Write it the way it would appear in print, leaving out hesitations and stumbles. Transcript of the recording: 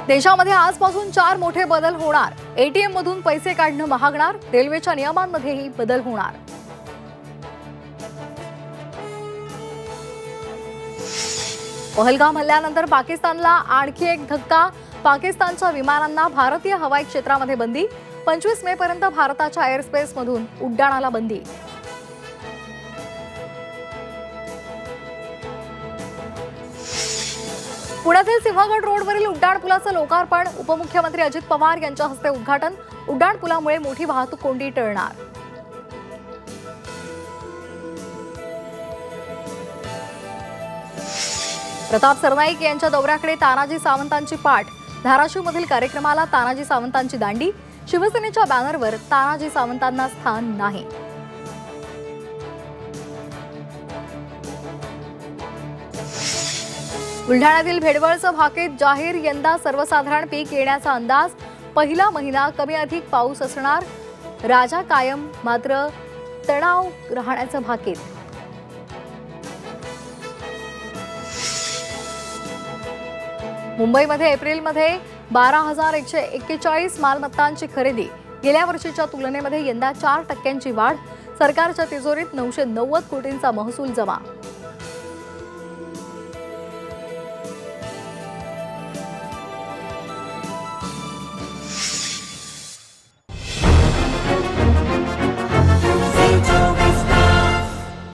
देशामध्ये आजपासून 4 मोठे बदल होणार। एटीएम मधून पैसे काढणं महागणार। रेल्वेच्या नियमांमध्येही बदल होणार। पहलगाम हल्ल्यानंतर पाकिस्तानला आणखी एक धक्का। पाकिस्तानच्या विमानांना भारतीय हवाई क्षेत्रामध्ये बंदी। 25 मे पर्यंत भारताच्या एअरस्पेस मधून उड्डाणाला बंदी। पुण्यातील सिंहगड रोडवरील उड्डाणपुलाचं लोकार्पण। उपमुख्यमंत्री अजित पवार यांच्या हस्ते उद्घाटन। उड्डाणपुलामुळे मोठी वाहतूक कोंडी टळणार। प्रताप सरनाईक यांच्या दौऱ्याकडे तानाजी सावंतांची पाठ। धाराशिवमधील कार्यक्रमाला तानाजी सावंतांची दांडी। शिवसेनेच्या बॅनरवर तानाजी सावंतांना स्थान नाही। बुलढाण्यातील भेडवळचं भाकेत जाहीर। यंदा सर्वसाधारण पीक येण्याचा अंदाज। पहिला महिना कमी अधिक पाऊस असणार। राजा कायम मात्र तणाव राहण्याचं भाकेत। मुंबईमध्ये एप्रिलमध्ये 12,141 मालमत्तांची खरेदी। गेल्या वर्षीच्या तुलनेमध्ये यंदा 4% वाढ। सरकारच्या तिजोरीत 990 कोटींचा महसूल जमा।